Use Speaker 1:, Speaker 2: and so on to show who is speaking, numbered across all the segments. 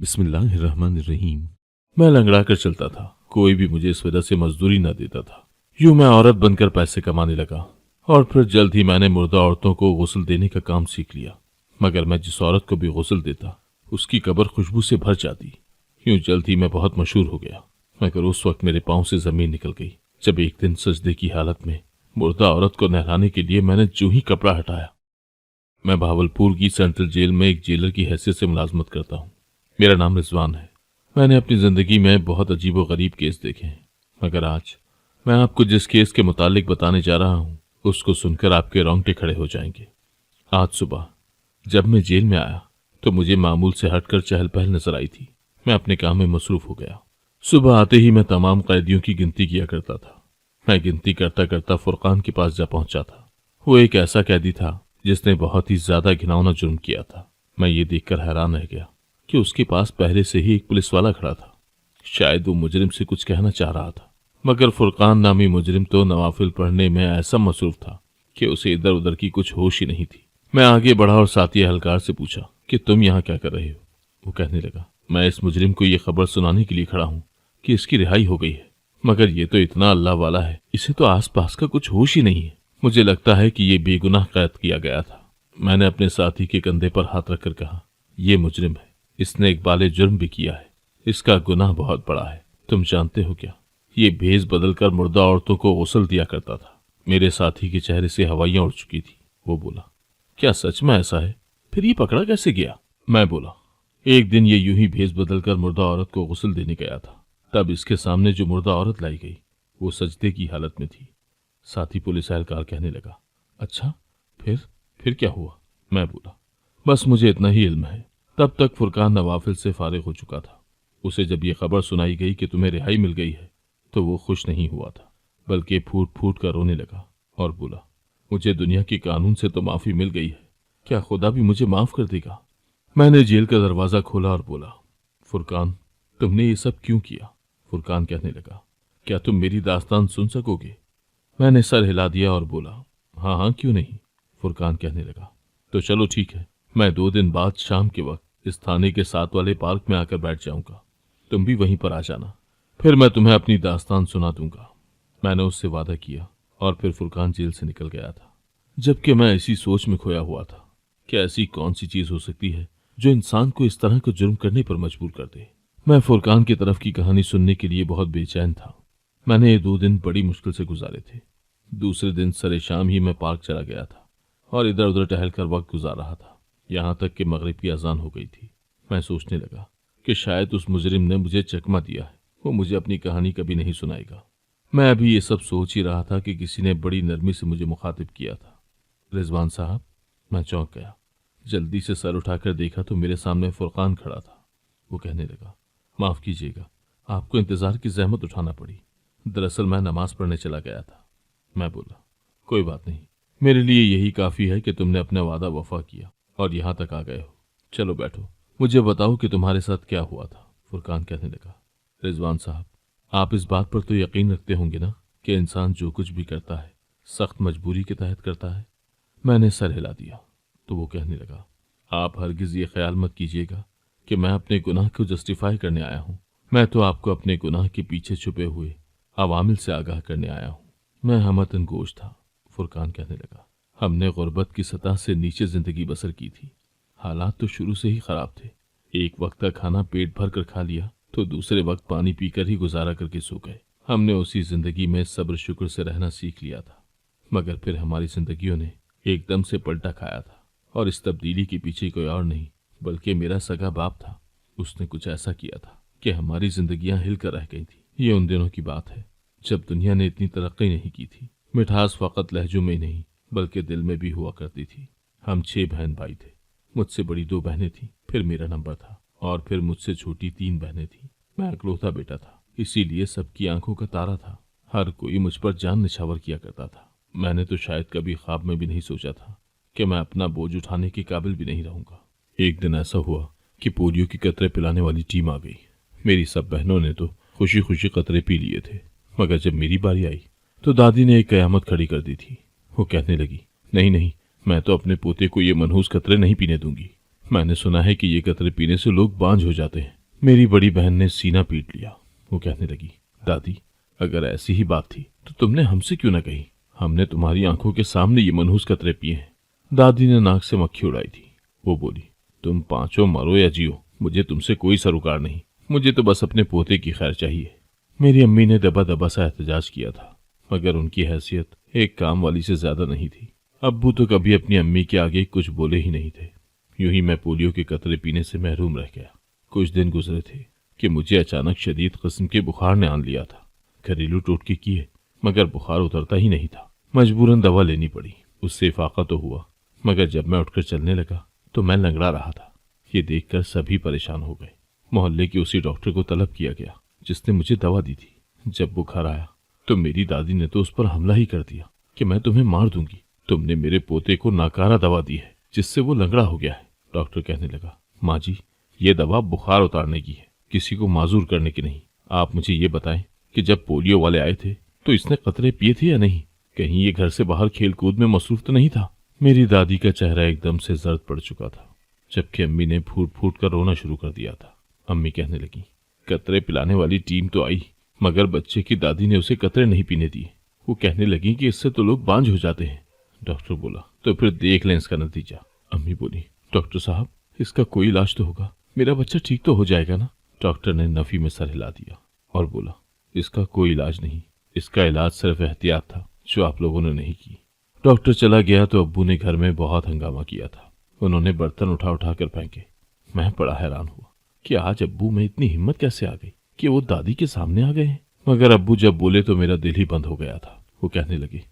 Speaker 1: बिस्मिल्लाहिर्रहमानिर्रहीम। मैं लंगड़ा कर चलता था। कोई भी मुझे इस वजह से मजदूरी न देता था। यूं मैं औरत बनकर पैसे कमाने लगा और फिर जल्द ही मैंने मुर्दा औरतों को गुस्ल देने का काम सीख लिया। मगर मैं जिस औरत को भी गुस्ल देता उसकी कब्र खुशबू से भर जाती। यूं जल्द ही मैं बहुत मशहूर हो गया। मगर उस वक्त मेरे पांव से जमीन निकल गई जब एक दिन सजदे की हालत में मुर्दा औरत को नहलाने के लिए मैंने जो ही कपड़ा हटाया। मैं भावलपुर की सेंट्रल जेल में एक जेलर की हैसियत से मुलाजमत करता हूँ। मेरा नाम रिजवान है। मैंने अपनी ज़िंदगी में बहुत अजीब व गरीब केस देखे हैं, मगर आज मैं आपको जिस केस के मुतालिक बताने जा रहा हूँ उसको सुनकर आपके रोंगटे खड़े हो जाएंगे। आज सुबह जब मैं जेल में आया तो मुझे मामूल से हटकर चहल पहल नजर आई थी। मैं अपने काम में मसरूफ हो गया। सुबह आते ही मैं तमाम कैदियों की गिनती किया करता था। मैं गिनती करता करता फुरकान के पास जा पहुंचा था। वो एक ऐसा कैदी था जिसने बहुत ही ज्यादा घिनौना जुर्म किया था। मैं ये देखकर हैरान रह गया कि उसके पास पहले से ही एक पुलिस वाला खड़ा था। शायद वो मुजरिम से कुछ कहना चाह रहा था, मगर फुरकान नामी मुजरिम तो नवाफिल पढ़ने में ऐसा मसरूफ था कि उसे इधर उधर की कुछ होश ही नहीं थी। मैं आगे बढ़ा और साथी एहलकार से पूछा कि तुम यहाँ क्या कर रहे हो। वो कहने लगा, मैं इस मुजरिम को ये खबर सुनाने के लिए खड़ा हूँ कि इसकी रिहाई हो गई है, मगर ये तो इतना अल्लाह वाला है, इसे तो आस पास का कुछ होश ही नहीं है। मुझे लगता है कि ये बेगुनाह कैद किया गया था। मैंने अपने साथी के कंधे पर हाथ रखकर कहा, यह मुजरिम है, इसने एक बाले जुर्म भी किया है, इसका गुनाह बहुत बड़ा है। तुम जानते हो क्या, ये भेष बदलकर मुर्दा औरतों को गुस्ल दिया करता था। मेरे साथी के चेहरे से हवाइयां उड़ चुकी थी। वो बोला, क्या सच में ऐसा है? फिर ये पकड़ा कैसे गया? मैं बोला, एक दिन ये यूं ही भेष बदलकर मुर्दा औरत को गुस्ल देने गया था। तब इसके सामने जो मुर्दा औरत लाई गई वो सजदे की हालत में थी। साथी पुलिस एहलकार कहने लगा, अच्छा फिर क्या हुआ? मैं बोला, बस मुझे इतना ही इल्म है। तब तक फुरकान नवाफिल से फारिग हो चुका था। उसे जब ये खबर सुनाई गई कि तुम्हें रिहाई मिल गई है तो वो खुश नहीं हुआ था, बल्कि फूट फूट कर रोने लगा और बोला, मुझे दुनिया के कानून से तो माफी मिल गई है, क्या खुदा भी मुझे माफ कर देगा? मैंने जेल का दरवाजा खोला और बोला, फुरकान, तुमने ये सब क्यों किया? फुरकान कहने लगा, क्या तुम मेरी दास्तान सुन सकोगे? मैंने सर हिला दिया और बोला, हाँ हाँ, क्यों नहीं। फुरकान कहने लगा, तो चलो ठीक है, मैं 2 दिन बाद शाम के वक्त इस थाने के साथ वाले पार्क में आकर बैठ जाऊंगा। तुम भी वहीं पर आ जाना, फिर मैं तुम्हें अपनी दास्तान सुना दूंगा। मैंने उससे वादा किया और फिर फुरकान जेल से निकल गया था। जबकि मैं इसी सोच में खोया हुआ था कि ऐसी कौन सी चीज हो सकती है जो इंसान को इस तरह का जुर्म करने पर मजबूर कर दे। मैं फुरकान की तरफ की कहानी सुनने के लिए बहुत बेचैन था। मैंने ये 2 दिन बड़ी मुश्किल से गुजारे थे। दूसरे दिन सरे शाम ही मैं पार्क चला गया था और इधर उधर टहलकर वक्त गुजार रहा था, यहाँ तक कि मगरिब की अजान हो गई थी। मैं सोचने लगा कि शायद उस मुजरिम ने मुझे चकमा दिया है, वो मुझे अपनी कहानी कभी नहीं सुनाएगा। मैं अभी ये सब सोच ही रहा था कि किसी ने बड़ी नरमी से मुझे मुखातिब किया था, रिजवान साहब। मैं चौंक गया। जल्दी से सर उठाकर देखा तो मेरे सामने फुरकान खड़ा था। वो कहने लगा, माफ कीजिएगा, आपको इंतजार की जहमत उठाना पड़ी। दरअसल मैं नमाज पढ़ने चला गया था। मैं बोला, कोई बात नहीं, मेरे लिए यही काफी है कि तुमने अपना वादा वफा किया और यहाँ तक आ गए हो। चलो बैठो, मुझे बताओ कि तुम्हारे साथ क्या हुआ था। फुरकान कहने लगा, रिजवान साहब, आप इस बात पर तो यकीन रखते होंगे ना कि इंसान जो कुछ भी करता है सख्त मजबूरी के तहत करता है। मैंने सर हिला दिया तो वो कहने लगा, आप हरगिज ये ख्याल मत कीजिएगा कि मैं अपने गुनाह को जस्टिफाई करने आया हूँ। मैं तो आपको अपने गुनाह के पीछे छुपे हुए अवामिल से आगाह करने आया हूँ। मैं हमतन गोश था। फुरकान कहने लगा, हमने गुर्बत की सतह से नीचे जिंदगी बसर की थी। हालात तो शुरू से ही खराब थे। एक वक्त का खाना पेट भर कर खा लिया तो दूसरे वक्त पानी पीकर ही गुजारा करके सो गए। हमने उसी जिंदगी में सब्र शुक्र से रहना सीख लिया था, मगर फिर हमारी जिंदगियों ने एकदम से पलटा खाया था और इस तब्दीली के पीछे कोई और नहीं बल्कि मेरा सगा बाप था। उसने कुछ ऐसा किया था कि हमारी जिंदगियां हिलकर रह गई थी। ये उन दिनों की बात है जब दुनिया ने इतनी तरक्की नहीं की थी। मिठास फकत लहजों में नहीं बल्कि दिल में भी हुआ करती थी। हम 6 बहन भाई थे। मुझसे बड़ी 2 बहनें थीं, फिर मेरा नंबर था और फिर मुझसे छोटी 3 बहनें थीं। मैं अकलौता बेटा था, इसीलिए सबकी आंखों का तारा था। हर कोई मुझ पर जान निछावर किया करता था। मैंने तो शायद कभी ख्वाब में भी नहीं सोचा था कि मैं अपना बोझ उठाने के काबिल भी नहीं रहूंगा। एक दिन ऐसा हुआ कि पोलियो की कतरे पिलाने वाली टीम आ गई। मेरी सब बहनों ने तो खुशी खुशी कतरे पी लिए थे, मगर जब मेरी बारी आई तो दादी ने एक कयामत खड़ी कर दी थी। वो कहने लगी, नहीं नहीं, मैं तो अपने पोते को ये मनहूस कतरे नहीं पीने दूंगी। मैंने सुना है कि ये कतरे पीने से लोग बांझ हो जाते हैं। मेरी बड़ी बहन ने सीना पीट लिया। वो कहने लगी, दादी, अगर ऐसी ही बात थी तो तुमने हमसे क्यों ना कही? हमने तुम्हारी आंखों के सामने ये मनहूस कतरे पिए हैं। दादी ने नाक से मक्खी उड़ाई थी। वो बोली, तुम पांचों मरो या जियो, मुझे तुमसे कोई सरोकार नहीं। मुझे तो बस अपने पोते की खैर चाहिए। मेरी अम्मी ने दबा दबा सा एहतजाज किया था, मगर उनकी हैसियत एक काम वाली से ज्यादा नहीं थी। अब्बू तो कभी अपनी अम्मी के आगे कुछ बोले ही नहीं थे। यूं ही मैं पोलियो के कतरे पीने से महरूम रह गया। कुछ दिन गुजरे थे कि मुझे अचानक शदीद किस्म के बुखार ने आन लिया था। घरेलू टोटके किए, मगर बुखार उतरता ही नहीं था। मजबूरन दवा लेनी पड़ी। उससे इफाका तो हुआ, मगर जब मैं उठकर चलने लगा तो मैं लंगड़ा रहा था। ये देखकर सभी परेशान हो गए। मोहल्ले के उसी डॉक्टर को तलब किया गया जिसने मुझे दवा दी थी। जब बुखार आया तो मेरी दादी ने तो उस पर हमला ही कर दिया कि मैं तुम्हें मार दूंगी। तुमने मेरे पोते को नाकारा दवा दी है जिससे वो लंगड़ा हो गया है। डॉक्टर कहने लगा, माँ जी, ये दवा बुखार उतारने की है, किसी को माजूर करने की नहीं। आप मुझे ये बताएं कि जब पोलियो वाले आए थे तो इसने कतरे पिए थे या नहीं? कहीं ये घर से बाहर खेल कूद में मसरूफ तो नहीं था? मेरी दादी का चेहरा एकदम से जर्द पड़ चुका था, जबकि अम्मी ने फूट फूट कर रोना शुरू कर दिया था। अम्मी कहने लगी, कतरे पिलाने वाली टीम तो आई, मगर बच्चे की दादी ने उसे कतरे नहीं पीने दिए। वो कहने लगी कि इससे तो लोग बांझ हो जाते हैं। डॉक्टर बोला, तो फिर देख लें इसका नतीजा। अम्मी बोली, डॉक्टर साहब, इसका कोई इलाज तो होगा, मेरा बच्चा ठीक तो हो जाएगा ना? डॉक्टर ने नफी में सर हिला दिया और बोला, इसका कोई इलाज नहीं, इसका इलाज सिर्फ एहतियात था जो आप लोगों ने नहीं की। डॉक्टर चला गया तो अब्बू ने घर में बहुत हंगामा किया था। उन्होंने बर्तन उठा उठा कर फेंके। मैं बड़ा हैरान हुआ कि आज अब्बू में इतनी हिम्मत कैसे आ गई कि वो दादी के सामने आ गए हैं। मगर अब्बू जब बोले तो मेरा दिल ही बंद हो गया था। वो कहने लगे,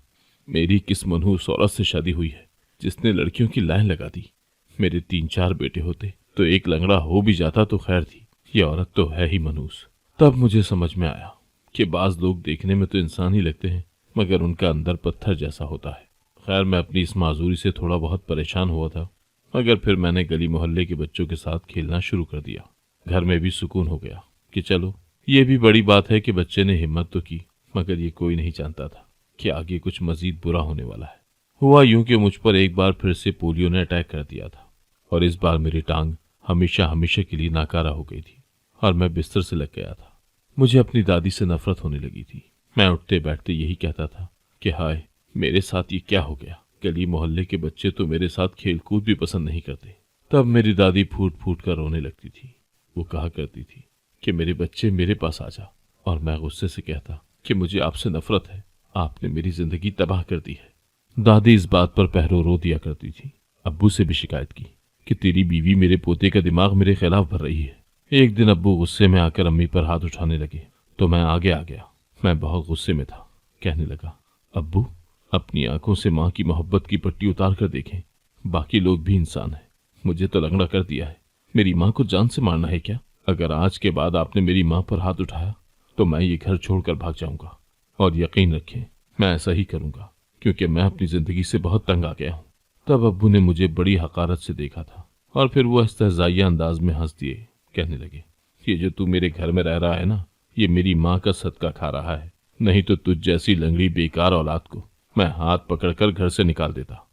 Speaker 1: मेरी किस मनहूस औरत से शादी हुई है जिसने लड़कियों की लाइन लगा दी। मेरे 3-4 बेटे होते तो एक लंगड़ा हो भी जाता तो खैर थी, ये औरत तो है ही मनहूस। तब मुझे समझ में आया कि बाज लोग देखने में तो इंसान ही लगते हैं, मगर उनका अंदर पत्थर जैसा होता है। खैर, मैं अपनी इस माजूरी से थोड़ा बहुत परेशान हुआ था, मगर फिर मैंने गली मोहल्ले के बच्चों के साथ खेलना शुरू कर दिया। घर में भी सुकून हो गया कि चलो, ये भी बड़ी बात है कि बच्चे ने हिम्मत तो की, मगर ये कोई नहीं जानता था कि आगे कुछ मजीद बुरा होने वाला है। हुआ यूं कि मुझ पर एक बार फिर से पोलियो ने अटैक कर दिया था, और इस बार मेरी टांग हमेशा हमेशा के लिए नाकारा हो गई थी और मैं बिस्तर से लग गया था। मुझे अपनी दादी से नफरत होने लगी थी। मैं उठते बैठते यही कहता था कि हाय, मेरे साथ ये क्या हो गया। गली मोहल्ले के बच्चे तो मेरे साथ खेल कूद भी पसंद नहीं करते। तब मेरी दादी फूट फूट कर रोने लगती थी। वो कहा करती थी कि मेरे बच्चे मेरे पास आ जा, और मैं गुस्से से कहता कि मुझे आपसे नफरत है, आपने मेरी जिंदगी तबाह कर दी है। दादी इस बात पर पहरो रो दिया करती थी। अब्बू से भी शिकायत की कि तेरी बीवी मेरे पोते का दिमाग मेरे खिलाफ भर रही है। एक दिन अब्बू गुस्से में आकर अम्मी पर हाथ उठाने लगे तो मैं आगे आ गया। मैं बहुत गुस्से में था। कहने लगा, अब्बू, अपनी आंखों से माँ की मोहब्बत की पट्टी उतार कर देखें, बाकी लोग भी इंसान हैं। मुझे तो लंगड़ा कर दिया है, मेरी माँ को जान से मारना है क्या? अगर आज के बाद आपने मेरी माँ पर हाथ उठाया तो मैं ये घर छोड़कर भाग जाऊंगा, और यकीन रखें मैं ऐसा ही करूंगा, क्योंकि मैं अपनी जिंदगी से बहुत तंग आ गया हूँ। तब अब्बू ने मुझे बड़ी हकारत से देखा था और फिर वो इस्तेज़ाइया अंदाज में हंस दिए। कहने लगे, ये जो तू मेरे घर में रह रहा है ना, ये मेरी माँ का सदका खा रहा है, नहीं तो तुझ जैसी लंगड़ी बेकार औलाद को मैं हाथ पकड़कर घर से निकाल देता।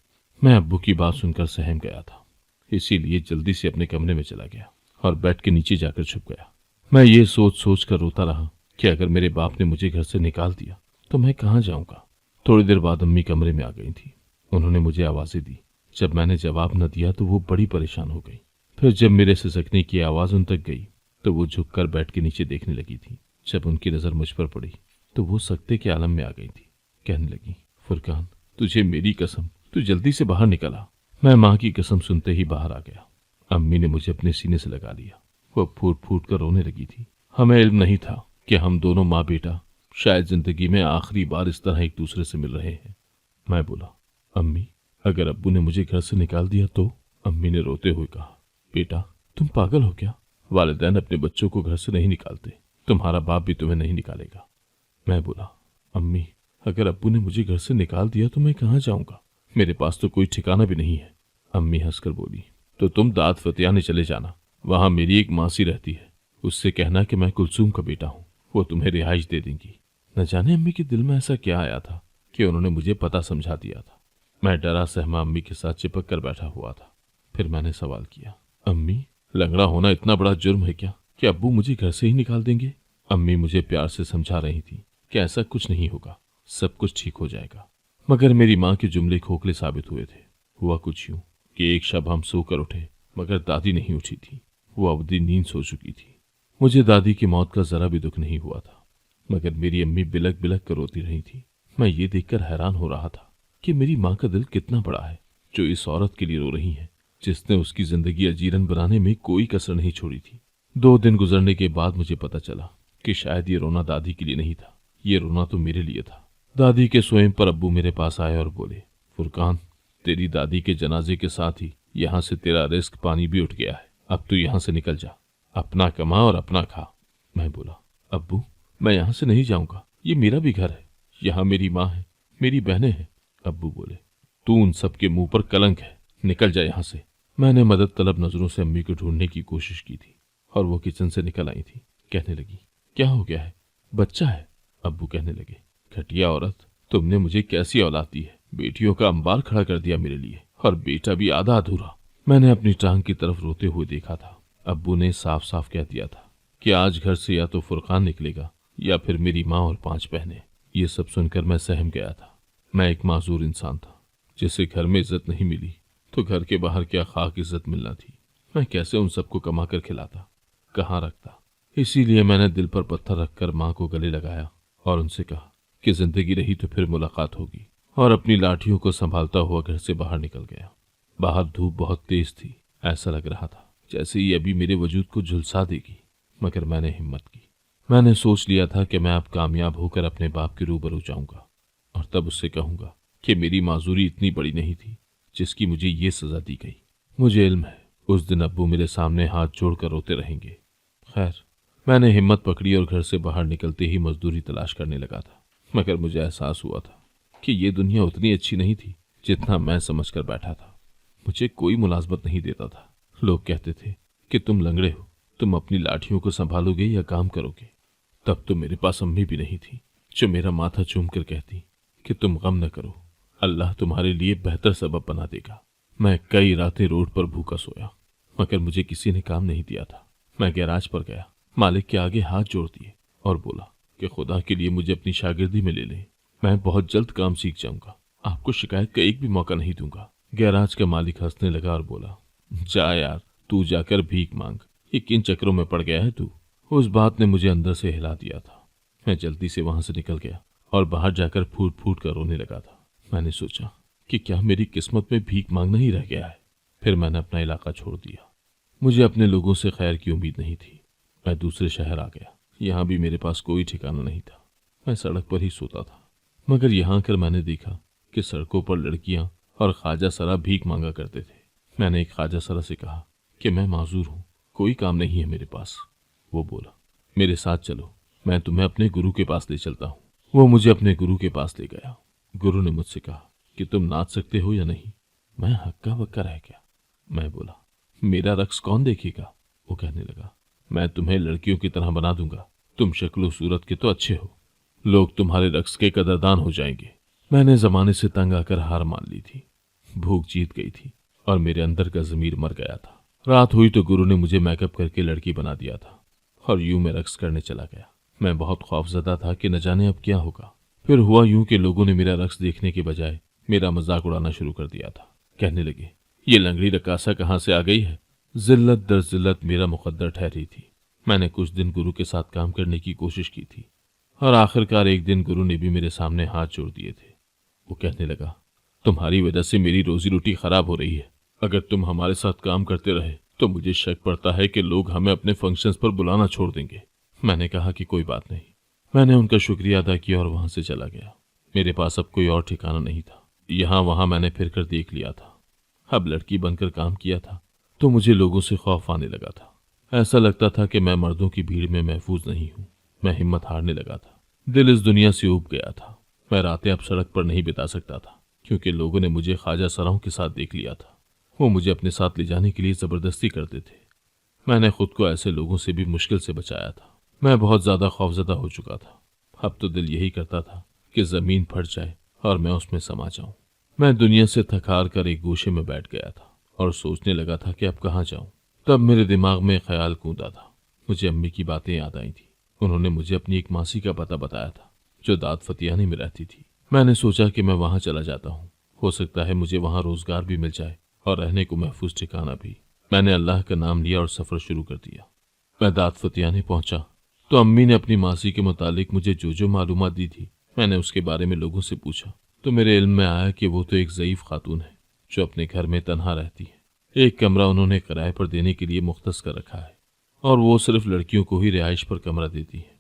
Speaker 1: मैं अब्बू की बात सुनकर सहम गया था, इसीलिए जल्दी से अपने कमरे में चला गया और बेड के नीचे जाकर छुप गया। मैं ये सोच सोच कर रोता रहा कि अगर मेरे बाप ने मुझे घर से निकाल दिया तो मैं कहाँ जाऊंगा। थोड़ी देर बाद अम्मी कमरे में आ गई थी। उन्होंने मुझे आवाज़ें दी। जब मैंने जवाब न दिया तो वो बड़ी परेशान हो गई। फिर जब मेरे सिसकने की आवाज़ उन तक गई तो वो झुककर बेड के नीचे देखने लगी थी। जब उनकी नज़र मुझ पर पड़ी तो वो सकते के आलम में आ गई थी। कहने लगी, फुरकान, तुझे मेरी कसम, तू जल्दी से बाहर निकला। मैं माँ की कसम सुनते ही बाहर आ गया। अम्मी ने मुझे अपने सीने से लगा लिया। वो फूट फूट कर रोने लगी थी। हमें इल्म नहीं था कि हम दोनों माँ बेटा शायद जिंदगी में आखिरी बार इस तरह एक दूसरे से मिल रहे हैं। मैं बोला, अम्मी, अगर अब्बू ने मुझे घर से निकाल दिया तो? अम्मी ने रोते हुए कहा, बेटा, तुम पागल हो क्या? वालिदैन अपने बच्चों को घर से नहीं निकालते, तुम्हारा बाप भी तुम्हें नहीं निकालेगा। मैं बोला, अम्मी, अगर अब्बू ने मुझे घर से निकाल दिया तो मैं कहाँ जाऊंगा? मेरे पास तो कोई ठिकाना भी नहीं है। अम्मी हंसकर बोली, तो तुम दाद फतियाने चले जाना, वहां मेरी एक मासी रहती है, उससे कहना कि मैं कुलसूम का बेटा हूँ, वो तुम्हें रिहाइश दे देंगी। न जाने अम्मी के दिल में ऐसा क्या आया था कि उन्होंने मुझे पता समझा दिया था। मैं डरा सहमा अम्मी के साथ चिपक कर बैठा हुआ था। फिर मैंने सवाल किया, अम्मी, लंगड़ा होना इतना बड़ा जुर्म है क्या कि अब्बू मुझे घर से ही निकाल देंगे? अम्मी मुझे प्यार से समझा रही थी कि ऐसा कुछ नहीं होगा, सब कुछ ठीक हो जाएगा। मगर मेरी माँ के जुमले खोखले साबित हुए थे। हुआ कुछ यूं कि एक शब हम सोकर उठे, मगर दादी नहीं उठी थी। वो अवधि नींद सो चुकी थी। मुझे दादी की मौत का जरा भी दुख नहीं हुआ था, मगर मेरी अम्मी बिलक बिलक कर रोती रही थी। मैं ये देखकर हैरान हो रहा था कि मेरी माँ का दिल कितना बड़ा है, जो इस औरत के लिए रो रही है जिसने उसकी जिंदगी अजीरन बनाने में कोई कसर नहीं छोड़ी थी। 2 दिन गुजरने के बाद मुझे पता चला कि शायद ये रोना दादी के लिए नहीं था, ये रोना तो मेरे लिए था। दादी के सोए पर अब्बू मेरे पास आए और बोले, फुरकान, तेरी दादी के जनाजे के साथ ही यहाँ से तेरा रिस्क पानी भी उठ गया है। अब तू यहाँ से निकल जा, अपना कमा और अपना खा। मैं बोला, अब्बू, मैं यहाँ से नहीं जाऊंगा, ये मेरा भी घर है, यहाँ मेरी माँ है, मेरी बहनें हैं। अब्बू बोले, तू उन सब के मुंह पर कलंक है, निकल जा यहाँ से। मैंने मदद तलब नजरों से अम्मी को ढूंढने की कोशिश की थी और वो किचन से निकल आई थी। कहने लगी, क्या हो गया है? बच्चा है। अब्बू कहने लगे, घटिया औरत, तुमने मुझे कैसी औलाद दी है? बेटियों का अंबार खड़ा कर दिया मेरे लिए, और बेटा भी आधा अधूरा। मैंने अपनी टांग की तरफ रोते हुए देखा था। अब्बू ने साफ साफ कह दिया था कि आज घर से या तो फुरकान निकलेगा या फिर मेरी माँ और 5 बहनें। ये सब सुनकर मैं सहम गया था। मैं एक माजूर इंसान था, जिसे घर में इज्जत नहीं मिली तो घर के बाहर क्या खाक इज्जत मिलना थी। मैं कैसे उन सबको कमा कर खिलाता, कहाँ रखता? इसीलिए मैंने दिल पर पत्थर रखकर माँ को गले लगाया और उनसे कहा कि जिंदगी रही तो फिर मुलाकात होगी, और अपनी लाठियों को संभालता हुआ घर से बाहर निकल गया। बाहर धूप बहुत तेज थी। ऐसा लग रहा था जैसे ये अभी मेरे वजूद को झुलसा देगी, मगर मैंने हिम्मत की। मैंने सोच लिया था कि मैं अब कामयाब होकर अपने बाप के रूबरू जाऊंगा और तब उससे कहूंगा कि मेरी माजूरी इतनी बड़ी नहीं थी जिसकी मुझे ये सजा दी गई। मुझे इल्म है उस दिन अब्बू मेरे सामने हाथ जोड़कर रोते रहेंगे। खैर, मैंने हिम्मत पकड़ी और घर से बाहर निकलते ही मजदूरी तलाश करने लगा था, मगर मुझे एहसास हुआ था कि ये दुनिया उतनी अच्छी नहीं थी जितना मैं समझकर बैठा था। मुझे कोई मुलाजमत नहीं देता था। लोग कहते थे कि तुम लंगड़े हो, तुम अपनी लाठियों को संभालोगे या काम करोगे। तब तो मेरे पास अम्मी भी नहीं थी जो मेरा माथा चूम कर कहती कि तुम गम न करो, अल्लाह तुम्हारे लिए बेहतर सबब बना देगा। मैं कई रातें रोड पर भूखा सोया, मगर मुझे किसी ने काम नहीं दिया था। मैं गैराज पर गया, मालिक के आगे हाथ जोड़ दिए और बोला कि खुदा के लिए मुझे अपनी शागिर्दी में ले लें। मैं बहुत जल्द काम सीख जाऊंगा, आपको शिकायत का एक भी मौका नहीं दूंगा। गैराज का मालिक हंसने लगा और बोला, जा यार, तू जाकर भीख मांग, ये किन चक्रों में पड़ गया है तू? उस बात ने मुझे अंदर से हिला दिया था। मैं जल्दी से वहां से निकल गया और बाहर जाकर फूट फूट कर रोने लगा था। मैंने सोचा कि क्या मेरी किस्मत में भीख मांगना ही रह गया है। फिर मैंने अपना इलाका छोड़ दिया। मुझे अपने लोगों से खैर की उम्मीद नहीं थी। मैं दूसरे शहर आ गया। यहाँ भी मेरे पास कोई ठिकाना नहीं था। मैं सड़क पर ही सोता था, मगर यहाँ आकर मैंने देखा कि सड़कों पर लड़कियां और ख्वाजा सरा भीख मांगा करते थे। मैंने एक ख्वाजा सरा से कहा कि मैं माजूर हूँ, कोई काम नहीं है मेरे पास। वो बोला, मेरे साथ चलो, मैं तुम्हें अपने गुरु के पास ले चलता हूँ। वो मुझे अपने गुरु के पास ले गया। गुरु ने मुझसे कहा कि तुम नाच सकते हो या नहीं। मैं हक्का बक्का रह गया। मैं बोला, मेरा रक्स कौन देखेगा? वो कहने लगा, मैं तुम्हें लड़कियों की तरह बना दूंगा, तुम शक्लो सूरत के तो अच्छे हो, लोग तुम्हारे रक्स के कदरदान हो जाएंगे। मैंने जमाने से तंग आकर हार मान ली थी। भूख जीत गई थी और मेरे अंदर का जमीर मर गया था। रात हुई तो गुरु ने मुझे मेकअप करके लड़की बना दिया था और यूं मैं रक्स करने चला गया। मैं बहुत खौफजदा था कि न जाने अब क्या होगा। फिर हुआ यूं कि लोगों ने मेरा रक्स देखने के बजाय मेरा मजाक उड़ाना शुरू कर दिया था। कहने लगे, ये लंगड़ी रकासा कहाँ से आ गई है? जिल्लत दर जिल्लत मेरा मुकद्दर ठहरी थी। मैंने कुछ दिन गुरु के साथ काम करने की कोशिश की थी और आखिरकार एक दिन गुरु ने भी मेरे सामने हाथ जोड़ दिए थे। वो कहने लगा, तुम्हारी वजह से मेरी रोजी रोटी खराब हो रही है। अगर तुम हमारे साथ काम करते रहे तो मुझे शक पड़ता है कि लोग हमें अपने फंक्शंस पर बुलाना छोड़ देंगे। मैंने कहा कि कोई बात नहीं। मैंने उनका शुक्रिया अदा किया और वहां से चला गया। मेरे पास अब कोई और ठिकाना नहीं था। यहाँ वहां मैंने फिर कर देख लिया था। अब लड़की बनकर काम किया था तो मुझे लोगों से खौफ आने लगा था। ऐसा लगता था कि मैं मर्दों की भीड़ में महफूज नहीं हूँ। मैं हिम्मत हारने लगा था। दिल इस दुनिया से उब गया था। मैं रातें अब सड़क पर नहीं बिता सकता था क्योंकि लोगों ने मुझे ख्वाजा सराओं के साथ देख लिया था। वो मुझे अपने साथ ले जाने के लिए जबरदस्ती करते थे। मैंने खुद को ऐसे लोगों से भी मुश्किल से बचाया था। मैं बहुत ज्यादा खौफजदा हो चुका था। अब तो दिल यही करता था कि जमीन फट जाए और मैं उसमें समा जाऊं। मैं दुनिया से थक हार कर एक गोशे में बैठ गया था और सोचने लगा था कि अब कहाँ जाऊं। तब मेरे दिमाग में ख्याल कूदा था। मुझे अम्मी की बातें याद आई थी। उन्होंने मुझे अपनी एक मासी का पता बताया था जो दाद फतियानी में रहती थी। मैंने सोचा कि मैं वहां चला जाता हूँ, हो सकता है मुझे वहां रोजगार भी मिल जाए और रहने को महफूज ठिकाना भी। मैंने अल्लाह का नाम लिया और सफर शुरू कर दिया। मैं दाद फतियानी पहुंचा तो अम्मी ने अपनी मासी के मुतालिक मुझे जो जो मालूमात दी थी, मैंने उसके बारे में लोगों से पूछा तो मेरे इल्म में आया कि वो तो एक ज़ईफ खातून है जो अपने घर में तन्हा रहती है। एक कमरा उन्होंने किराए पर देने के लिए मुख्तस कर रखा है और वो सिर्फ लड़कियों को ही रिहाइश पर कमरा देती है।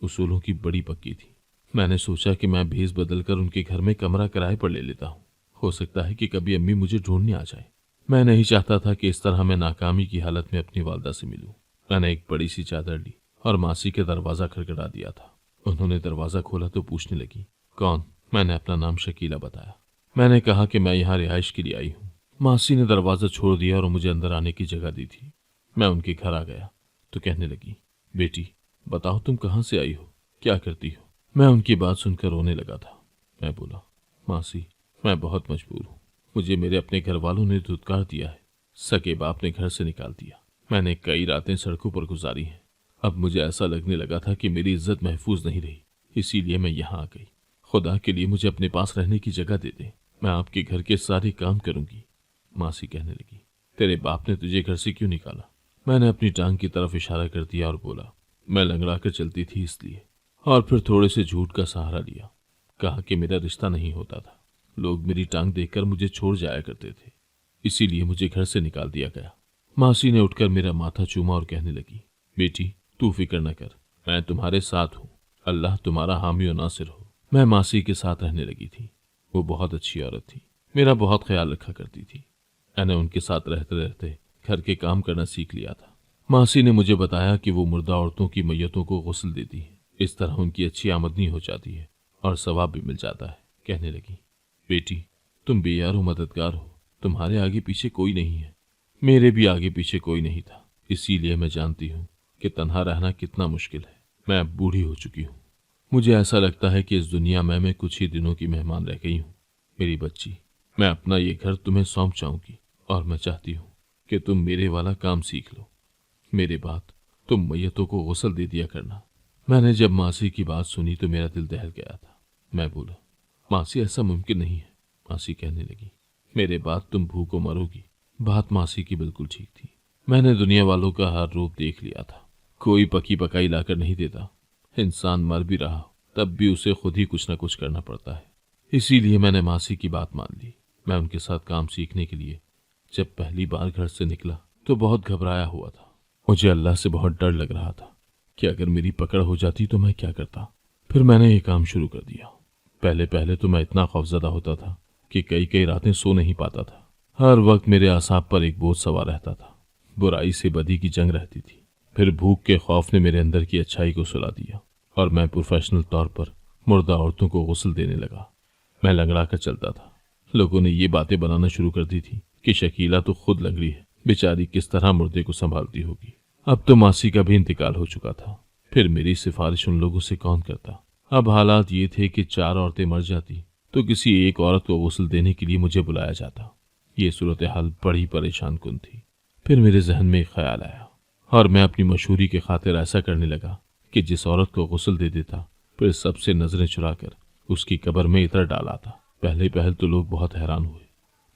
Speaker 1: उसूलों की बड़ी पक्की थी। मैंने सोचा कि मैं भेस बदल कर उनके घर में कमरा किराए पर ले लेता हूँ, हो सकता है कि कभी अम्मी मुझे ढूंढने आ जाए। मैं नहीं चाहता था कि इस तरह मैं नाकामी की हालत में अपनी वालदा से मिलूं। मैंने एक बड़ी सी चादर ली और मासी के दरवाज़ा खड़खड़ा दिया था। उन्होंने दरवाज़ा खोला तो पूछने लगी, कौन? मैंने अपना नाम शकीला बताया। मैंने कहा कि मैं यहाँ रिहाइश के लिए आई हूँ। मासी ने दरवाज़ा छोड़ दिया और मुझे अंदर आने की जगह दी थी। मैं उनके घर आ गया तो कहने लगी, बेटी बताओ तुम कहाँ से आई हो, क्या करती हो? मैं उनकी बात सुनकर रोने लगा था। मैं बोला, मासी मैं बहुत मजबूर हूँ। मुझे मेरे अपने घर वालों ने धुतकार दिया है, सके बाप ने घर से निकाल दिया। मैंने कई रातें सड़कों पर गुजारी हैं। अब मुझे ऐसा लगने लगा था कि मेरी इज्जत महफूज नहीं रही, इसीलिए मैं यहाँ आ गई। खुदा के लिए मुझे अपने पास रहने की जगह दे दे, मैं आपके घर के सारे काम करूंगी। मासी कहने लगी, तेरे बाप ने तुझे घर से क्यों निकाला? मैंने अपनी टांग की तरफ इशारा कर दिया और बोला, मैं लंगड़ा कर चलती थी इसलिए। और फिर थोड़े से झूठ का सहारा लिया। कहा कि मेरा रिश्ता नहीं होता था, लोग मेरी टांग देखकर मुझे छोड़ जाया करते थे, इसीलिए मुझे घर से निकाल दिया गया। मासी ने उठकर मेरा माथा चूमा और कहने लगी, बेटी तू फिक्र न कर, मैं तुम्हारे साथ हूँ, अल्लाह तुम्हारा हामी और नासिर हो। मैं मासी के साथ रहने लगी थी। वो बहुत अच्छी औरत थी, मेरा बहुत ख्याल रखा करती थी। मैंने उनके साथ रहते रहते घर के काम करना सीख लिया था। मासी ने मुझे बताया कि वो मुर्दा औरतों की मैयतों को गुस्ल देती है, इस तरह उनकी अच्छी आमदनी हो जाती है और सवाब भी मिल जाता है। कहने लगी, बेटी तुम बेयार हो, मददगार हो, तुम्हारे आगे पीछे कोई नहीं है। मेरे भी आगे पीछे कोई नहीं था, इसीलिए मैं जानती हूँ कि तन्हा रहना कितना मुश्किल है। मैं अब बूढ़ी हो चुकी हूँ। मुझे ऐसा लगता है कि इस दुनिया में मैं कुछ ही दिनों की मेहमान रह गई हूँ। मेरी बच्ची, मैं अपना ये घर तुम्हें सौंप जाऊंगी और मैं चाहती हूँ कि तुम मेरे वाला काम सीख लो। मेरे बाद तुम मैयतों को गुस्ल दे दिया करना। मैंने जब मासी की बात सुनी तो मेरा दिल दहल गया था। मैं बोला, मासी ऐसा मुमकिन नहीं है। मासी कहने लगी, मेरे बाद तुम भूखों मरोगी। बात मासी की बिल्कुल ठीक थी। मैंने दुनिया वालों का हर रूप देख लिया था। कोई पकी पकाई लाकर नहीं देता। इंसान मर भी रहा तब भी उसे खुद ही कुछ न कुछ करना पड़ता है। इसीलिए मैंने मासी की बात मान ली। मैं उनके साथ काम सीखने के लिए जब पहली बार घर से निकला तो बहुत घबराया हुआ था। मुझे अल्लाह से बहुत डर लग रहा था कि अगर मेरी पकड़ हो जाती तो मैं क्या करता। फिर मैंने ये काम शुरू कर दिया। पहले पहले तो मैं इतना खौफजदा होता था कि कई कई रातें सो नहीं पाता था। हर वक्त मेरे आसाब पर एक बोझ सवार रहता था। बुराई से बदी की जंग रहती थी। फिर भूख के खौफ ने मेरे अंदर की अच्छाई को सुला दिया और मैं प्रोफेशनल तौर पर मुर्दा औरतों को गुस्ल देने लगा। मैं लंगड़ा कर चलता था। लोगों ने ये बातें बनाना शुरू कर दी थी कि शकीला तो खुद लंगड़ी है, बेचारी किस तरह मुर्दे को संभालती होगी। अब तो मासी का भी इंतकाल हो चुका था। फिर मेरी सिफारिश उन लोगों से कौन करता। अब हालात ये थे कि 4 औरतें मर जाती तो किसी एक औरत को गुस्ल देने के लिए मुझे बुलाया जाता। ये सूरत हाल बड़ी परेशान कुन थी। फिर मेरे जहन में एक ख्याल आया और मैं अपनी मशहूरी के खातिर ऐसा करने लगा कि जिस औरत को गुस्ल दे देता फिर सबसे नजरें चुराकर उसकी कब्र में इतर डाला था। पहले पहल तो लोग बहुत हैरान हुए।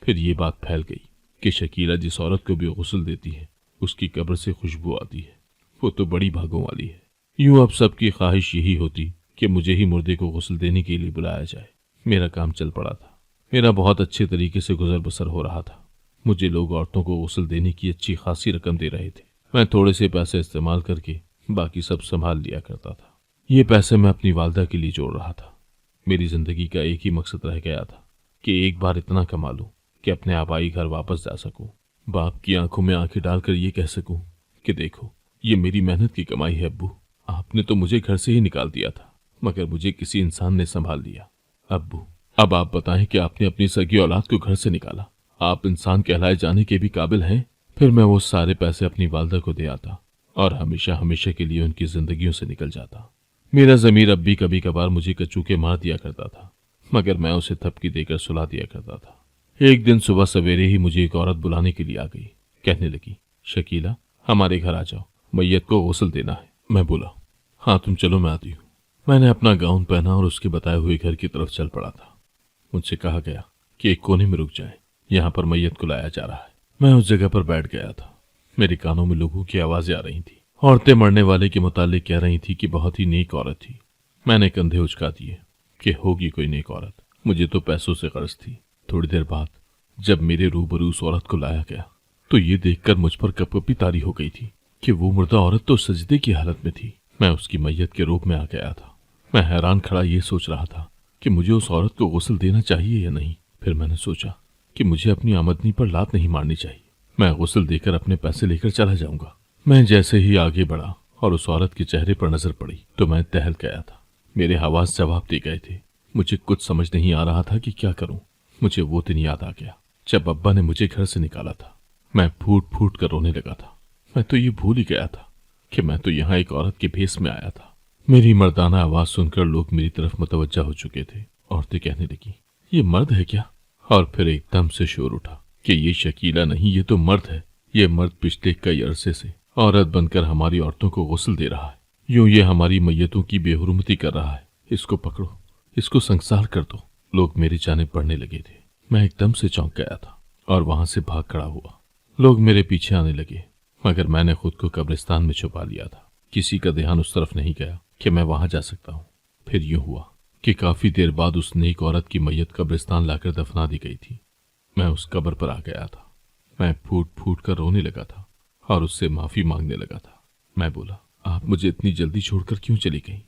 Speaker 1: फिर ये बात फैल गई कि शकीला जिस औरत को भी गुस्ल देती है उसकी कब्र से खुशबू आती है। वो तो बड़ी भागों वाली है। यूं अब सबकी ख्वाहिश यही होती कि मुझे ही मुर्दे को गुस्ल देने के लिए बुलाया जाए। मेरा काम चल पड़ा था। मेरा बहुत अच्छे तरीके से गुजर बसर हो रहा था। मुझे लोग औरतों को गुस्ल देने की अच्छी खासी रकम दे रहे थे। मैं थोड़े से पैसे इस्तेमाल करके बाकी सब संभाल लिया करता था। ये पैसे मैं अपनी वालदा के लिए जोड़ रहा था। मेरी जिंदगी का एक ही मकसद रह गया था कि एक बार इतना कमा लूं कि अपने आबाई घर वापस जा सकूं। बाप की आंखों में आंखें डालकर ये कह सकूं कि देखो ये मेरी मेहनत की कमाई है अब्बू। आपने तो मुझे घर से ही निकाल दिया था मगर मुझे किसी इंसान ने संभाल लिया। अब्बू अब आप बताएं कि आपने अपनी सगी औलाद को घर से निकाला, आप इंसान कहलाए जाने के भी काबिल हैं। फिर मैं वो सारे पैसे अपनी वालदा को दे आता और हमेशा हमेशा के लिए उनकी जिंदगियों से निकल जाता। मेरा ज़मीर अब भी कभी कभार मुझे कचूके मार दिया करता था मगर मैं उसे थपकी देकर सुला दिया करता था। एक दिन सुबह सवेरे ही मुझे एक औरत बुलाने के लिए आ गई। कहने लगी, शकीला, हमारे घर आ जाओ, मैयत को गुस्ल देना है। मैं बोला, हाँ तुम चलो, मैं आती हूँ। मैंने अपना गाउन पहना और उसके बताए हुए घर की तरफ चल पड़ा था। मुझसे कहा गया कि एक कोने में रुक जाएं, यहाँ पर मैयत को लाया जा रहा है। मैं उस जगह पर बैठ गया था। मेरे कानों में लोगों की आवाजें आ रही थी। औरतें मरने वाले के मुतालिक कह रही थी कि बहुत ही नेक औरत थी। मैंने कंधे उचका दिए कि होगी कोई नेक औरत, मुझे तो पैसों से कर्ज थी। थोड़ी देर बाद जब मेरे रूबरू उस औरत को लाया गया तो ये देखकर मुझ पर कपकपी तारी हो गई थी कि वो मुर्दा औरत तो सजदे की हालत में थी। मैं उसकी मैयत के रूप में आ गया था। मैं हैरान खड़ा ये सोच रहा था कि मुझे उस औरत को गुस्ल देना चाहिए या नहीं। फिर मैंने सोचा कि मुझे अपनी आमदनी पर लात नहीं मारनी चाहिए। मैं गुस्ल देकर अपने पैसे लेकर चला जाऊंगा। मैं जैसे ही आगे बढ़ा और उस औरत के चेहरे पर नजर पड़ी तो मैं टहल गया था। मेरे हवास जवाब दे गए थे। मुझे कुछ समझ नहीं आ रहा था कि क्या करूं। मुझे वो दिन याद आ गया जब अब्बा ने मुझे घर से निकाला था। मैं फूट फूट कर रोने लगा था। मैं तो ये भूल ही गया था कि मैं तो यहाँ एक औरत के भेस में आया था। मेरी मर्दाना आवाज सुनकर लोग मेरी तरफ मुतवज्जा हो चुके थे। औरतें कहने लगी, ये मर्द है क्या? और फिर एकदम से शोर उठा कि ये शकीला नहीं, ये तो मर्द है। ये मर्द पिछले कई अरसे से औरत बनकर हमारी औरतों को गुस्ल दे रहा है। यूं ये हमारी मैयतों की बेहुरमती कर रहा है। इसको पकड़ो, इसको संसार कर दो। लोग मेरी जानिब बढ़ने लगे थे। मैं एकदम से चौंक गया था और वहां से भाग खड़ा हुआ। लोग मेरे पीछे आने लगे, मगर मैंने खुद को कब्रिस्तान में छुपा लिया था। किसी का ध्यान उस तरफ नहीं गया कि मैं वहां जा सकता हूँ। फिर यूं हुआ कि काफी देर बाद उस नेक औरत की मैयत कब्रिस्तान लाकर दफना दी गई थी। मैं उस कब्र पर आ गया था। मैं फूट फूट कर रोने लगा था और उससे माफी मांगने लगा था। मैं बोला, आप मुझे इतनी जल्दी छोड़कर क्यों चली गई?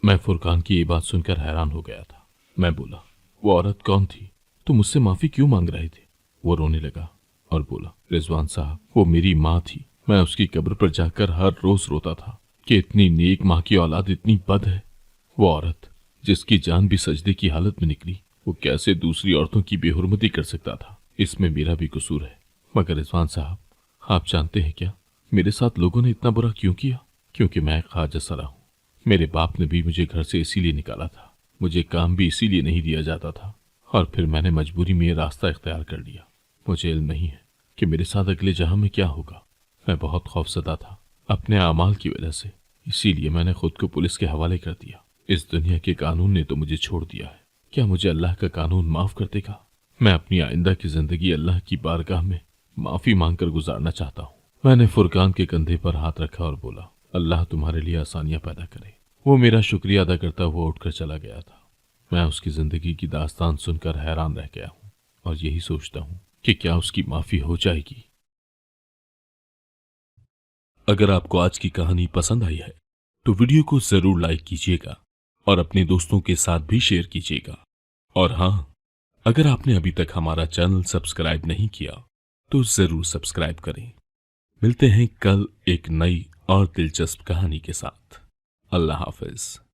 Speaker 1: मैं फुरकान की ये बात सुनकर हैरान हो गया था। मैं बोला, वो औरत कौन थी? तुम मुझसे माफी क्यों मांग रहे थे? वो रोने लगा और बोला, रिजवान साहब, वो मेरी माँ थी। मैं उसकी कब्र पर जाकर हर रोज रोता था कि इतनी नेक माँ की औलाद इतनी बद है। वो औरत जिसकी जान भी सजदे की हालत में निकली, वो कैसे दूसरी औरतों की बेहुरमती कर सकता था? इसमें मेरा भी कसूर है। मगर रिजवान साहब, आप जानते हैं क्या मेरे साथ लोगों ने इतना बुरा क्यों किया? क्योंकि मैं ख्वाजा सरा हूँ। मेरे बाप ने भी मुझे घर से इसीलिए निकाला था। मुझे काम भी इसीलिए नहीं दिया जाता था और फिर मैंने मजबूरी में ये रास्ता इख्तियार कर लिया। मुझे इल्म नहीं है कि मेरे साथ अगले जहां में क्या होगा। मैं बहुत खौफजदा था अपने अमाल की वजह से, इसीलिए मैंने खुद को पुलिस के हवाले कर दिया। इस दुनिया के कानून ने तो मुझे छोड़ दिया है, क्या मुझे अल्लाह का कानून माफ कर देगा? मैं अपनी आइंदा की जिंदगी अल्लाह की बारगाह में माफी मांगकर गुजारना चाहता हूँ। मैंने फुरकान के कंधे पर हाथ रखा और बोला, अल्लाह तुम्हारे लिए आसानियां पैदा करे। वो मेरा शुक्रिया अदा करता हुआ उठकर चला गया था। मैं उसकी जिंदगी की दास्तान सुनकर हैरान रह गया हूँ और यही सोचता हूँ कि क्या उसकी माफी हो जाएगी। अगर आपको आज की कहानी पसंद आई है तो वीडियो को जरूर लाइक कीजिएगा और अपने दोस्तों के साथ भी शेयर कीजिएगा। और हाँ, अगर आपने अभी तक हमारा चैनल सब्सक्राइब नहीं किया तो जरूर सब्सक्राइब करें। मिलते हैं कल एक नई और दिलचस्प कहानी के साथ। अल्लाह हाफिज।